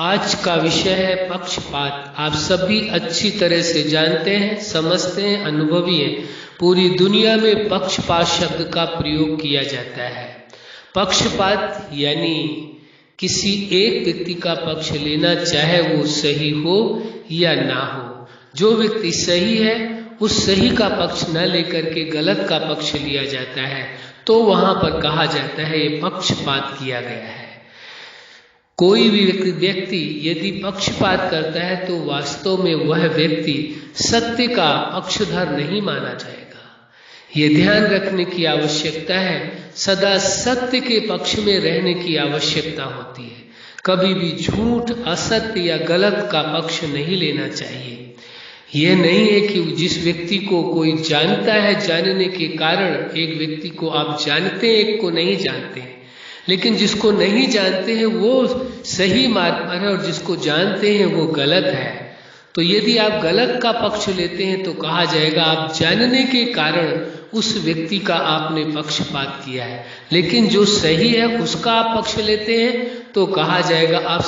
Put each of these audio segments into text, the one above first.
आज का विषय है पक्षपात। आप सभी अच्छी तरह से जानते हैं, समझते हैं, अनुभवी हैं। पूरी दुनिया में पक्षपात शब्द का प्रयोग किया जाता है। पक्षपात यानी किसी एक व्यक्ति का पक्ष लेना, चाहे वो सही हो या ना हो। जो व्यक्ति सही है उस सही का पक्ष न लेकर के गलत का पक्ष लिया जाता है, तो वहां पर कहा जाता है ये पक्षपात किया गया है। कोई भी व्यक्ति यदि पक्षपात करता है तो वास्तव में वह व्यक्ति सत्य का पक्षधर नहीं माना जाएगा। ये ध्यान रखने की आवश्यकता है, सदा सत्य के पक्ष में रहने की आवश्यकता होती है। कभी भी झूठ, असत्य या गलत का पक्ष नहीं लेना चाहिए। यह नहीं है कि जिस व्यक्ति को कोई जानता है, जानने के कारण एक व्यक्ति को आप जानते हैं, एक को नहीं जानते हैं, लेकिन जिसको नहीं जानते हैं वो सही मार्ग पर है और जिसको जानते हैं वो गलत है। तो यदि आप गलत का पक्ष लेते हैं तो कहा जाएगा आप जानने के कारण उस व्यक्ति का आपने पक्षपात किया है। लेकिन जो सही है उसका आप पक्ष लेते हैं तो कहा जाएगा आप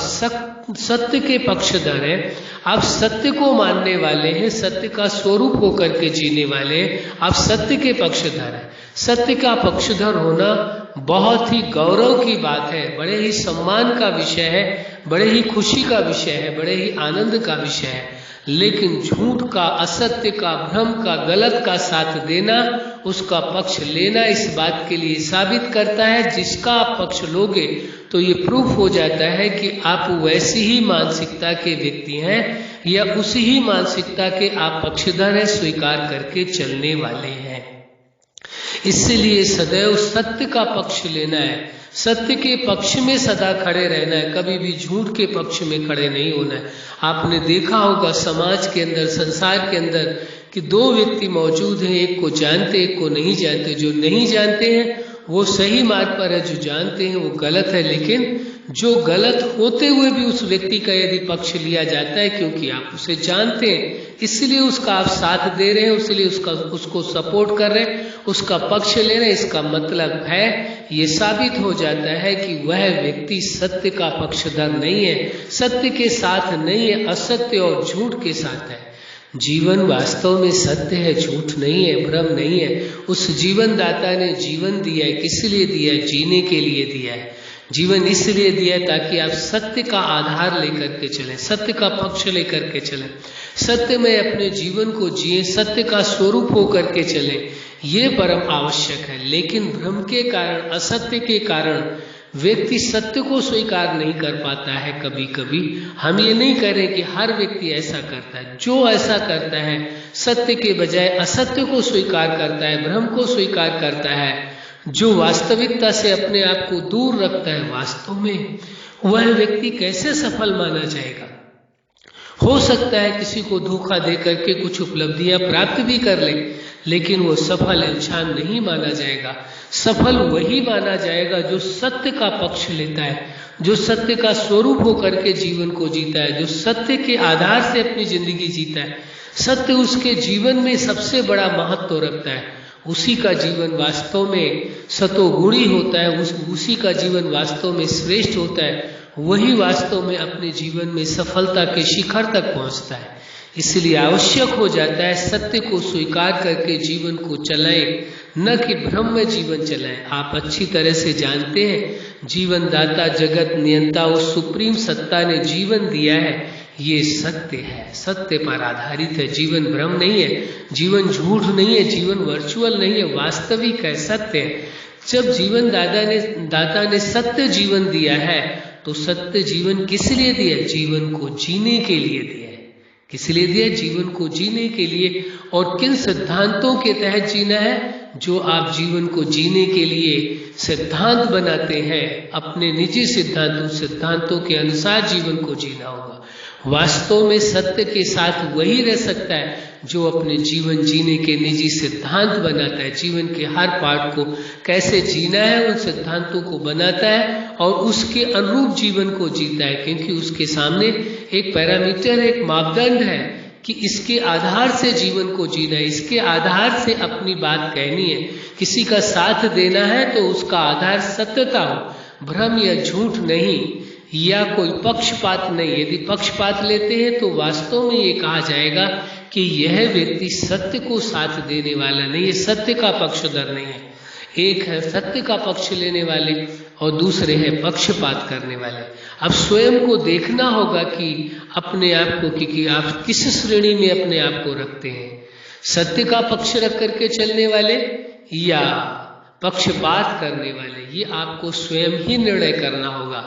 सत्य के पक्षधर हैं, आप सत्य को मानने वाले हैं, सत्य का स्वरूप होकर के जीने वाले हैं, आप सत्य के पक्षधर हैं। सत्य का पक्षधर होना बहुत ही गौरव की बात है, बड़े ही सम्मान का विषय है, बड़े ही खुशी का विषय है, बड़े ही आनंद का विषय है। लेकिन झूठ का, असत्य का, भ्रम का, गलत का साथ देना, उसका पक्ष लेना इस बात के लिए साबित करता है, जिसका आप पक्ष लोगे तो ये प्रूफ हो जाता है कि आप वैसी ही मानसिकता के व्यक्ति हैं या उसी ही मानसिकता के आप पक्षधर हैं, स्वीकार करके चलने वाले हैं। इसलिए सदैव सत्य का पक्ष लेना है, सत्य के पक्ष में सदा खड़े रहना है, कभी भी झूठ के पक्ष में खड़े नहीं होना है। आपने देखा होगा समाज के अंदर, संसार के अंदर कि दो व्यक्ति मौजूद हैं, एक को जानते, एक को नहीं जानते। जो नहीं जानते हैं वो सही मार्ग पर है, जो जानते हैं वो गलत है। लेकिन जो गलत होते हुए भी उस व्यक्ति का यदि पक्ष लिया जाता है, क्योंकि आप उसे जानते हैं इसलिए उसका आप साथ दे रहे हैं, इसलिए उसको सपोर्ट कर रहे हैं, उसका पक्ष ले रहे हैं, इसका मतलब है ये साबित हो जाता है कि वह व्यक्ति सत्य का पक्षधर नहीं है, सत्य के साथ नहीं है, असत्य और झूठ के साथ है। जीवन वास्तव में सत्य है, झूठ नहीं है, भ्रम नहीं है। उस जीवन दाता ने जीवन दिया है, किस लिए दिया है? जीने के लिए दिया है। जीवन इसलिए दिया है ताकि आप सत्य का आधार लेकर के चलें, सत्य का पक्ष लेकर के चलें, सत्य में अपने जीवन को जिए, सत्य का स्वरूप होकर के चलें। ये परम आवश्यक है। लेकिन भ्रम के कारण, असत्य के कारण व्यक्ति सत्य को स्वीकार नहीं कर पाता है। कभी कभी हम ये नहीं कह रहे कि हर व्यक्ति ऐसा करता है। जो ऐसा करता है सत्य के बजाय असत्य को स्वीकार करता है, भ्रम को स्वीकार करता है, जो वास्तविकता से अपने आप को दूर रखता है, वास्तव में वह व्यक्ति कैसे सफल माना जाएगा? हो सकता है किसी को धोखा दे करके कुछ उपलब्धियां प्राप्त भी कर ले, लेकिन वो सफल इंसान नहीं माना जाएगा। सफल वही माना जाएगा जो सत्य का पक्ष लेता है, जो सत्य का स्वरूप होकर के जीवन को जीता है, जो सत्य के आधार से अपनी जिंदगी जीता है। सत्य उसके जीवन में सबसे बड़ा महत्व रखता है। उसी का जीवन वास्तव में सतोगुणी होता है, उसी का जीवन वास्तव में श्रेष्ठ होता है। वही वास्तव में अपने जीवन में सफलता के शिखर तक पहुंचता है। इसलिए आवश्यक हो जाता है सत्य को स्वीकार करके जीवन को चलाएं, न कि भ्रम में जीवन चलाएं। आप अच्छी तरह से जानते हैं जीवन दाता, जगत नियंता, उस सुप्रीम सत्ता ने जीवन दिया है, ये सत्य है, सत्य पर आधारित है। जीवन भ्रम नहीं है, जीवन झूठ नहीं है, जीवन वर्चुअल नहीं है, वास्तविक है, सत्य है। जब जीवन दाता ने सत्य जीवन दिया है तो सत्य जीवन किस लिए दिया? जीवन को जीने के लिए दिया है। किस लिए दिया? जीवन को जीने के लिए। और किन सिद्धांतों के तहत जीना है? जो आप जीवन को जीने के लिए सिद्धांत बनाते हैं, अपने निजी सिद्धांतों के अनुसार जीवन को जीना होगा। वास्तव में सत्य के साथ वही रह सकता है जो अपने जीवन जीने के निजी सिद्धांत बनाता है। जीवन के हर पार्ट को कैसे जीना है उन सिद्धांतों को बनाता है और उसके अनुरूप जीवन को जीता है, क्योंकि उसके सामने एक पैरामीटर, एक मापदंड है कि इसके आधार से जीवन को जीना है, इसके आधार से अपनी बात कहनी है। किसी का साथ देना है तो उसका आधार सत्यता हो, भ्रम या झूठ नहीं। या कोई पक्षपात नहीं। यदि पक्षपात लेते हैं तो वास्तव में ये कहा जाएगा कि यह व्यक्ति सत्य को साथ देने वाला नहीं है, सत्य का पक्षधर नहीं है। एक है सत्य का पक्ष लेने वाले और दूसरे हैं पक्षपात करने वाले। अब स्वयं को देखना होगा कि अपने आप को कि आप किस श्रेणी में अपने आप को रखते हैं, सत्य का पक्ष रख करके चलने वाले या पक्षपात करने वाले। ये आपको स्वयं ही निर्णय करना होगा,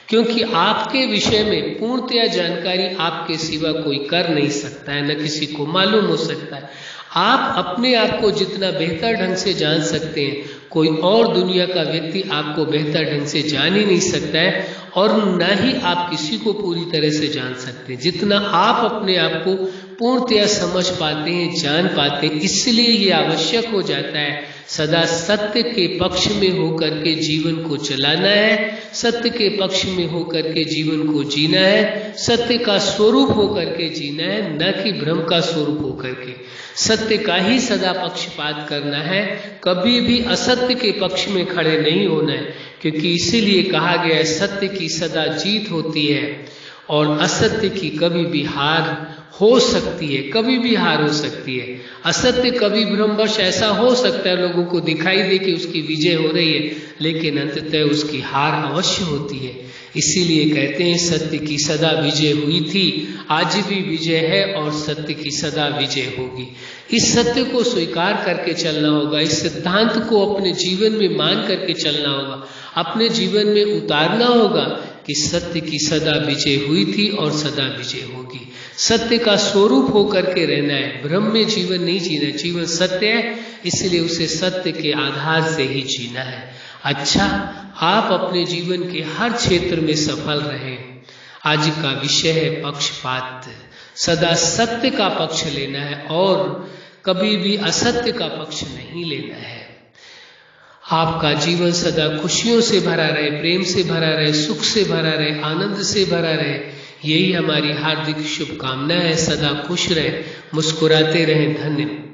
क्योंकि आपके विषय में पूर्णतया जानकारी आपके सिवा कोई कर नहीं सकता है, न किसी को मालूम हो सकता है। आप अपने आप को जितना बेहतर ढंग से जान सकते हैं, कोई और दुनिया का व्यक्ति आपको बेहतर ढंग से जान ही नहीं सकता है, और न ही आप किसी को पूरी तरह से जान सकते हैं। जितना आप अपने आप को पूर्णतया समझ पाते हैं, जान पाते हैं, इसलिए ये आवश्यक हो जाता है सदा सत्य के पक्ष में होकर के जीवन को चलाना है, सत्य के पक्ष में होकर के जीवन को जीना है, सत्य का स्वरूप होकर के जीना है, न कि भ्रम का स्वरूप होकर के। सत्य का ही सदा पक्षपात करना है, कभी भी असत्य के पक्ष में खड़े नहीं होना है, क्योंकि इसीलिए कहा गया है सत्य की सदा जीत होती है और असत्य की कभी भी हार हो सकती है, कभी भी हार हो सकती है। असत्य कभी भ्रमवश ऐसा हो सकता है लोगों को दिखाई दे कि उसकी विजय हो रही है, लेकिन अंततः उसकी हार अवश्य होती है। इसीलिए कहते हैं सत्य की सदा विजय हुई थी, आज भी विजय है और सत्य की सदा विजय होगी। इस सत्य को स्वीकार करके चलना होगा, इस सिद्धांत को अपने जीवन में मान करके चलना होगा, अपने जीवन में उतारना होगा कि सत्य की सदा विजय हुई थी और सदा विजय होगी। सत्य का स्वरूप होकर के रहना है, भ्रम में जीवन नहीं जीना। जीवन सत्य है, इसलिए उसे सत्य के आधार से ही जीना है। अच्छा, आप अपने जीवन के हर क्षेत्र में सफल रहें। आज का विषय है पक्षपात। सदा सत्य का पक्ष लेना है और कभी भी असत्य का पक्ष नहीं लेना है। आपका जीवन सदा खुशियों से भरा रहे, प्रेम से भरा रहे, सुख से भरा रहे, आनंद से भरा रहे, यही हमारी हार्दिक शुभकामना है। सदा खुश रहे, मुस्कुराते रहें। धन्यवाद।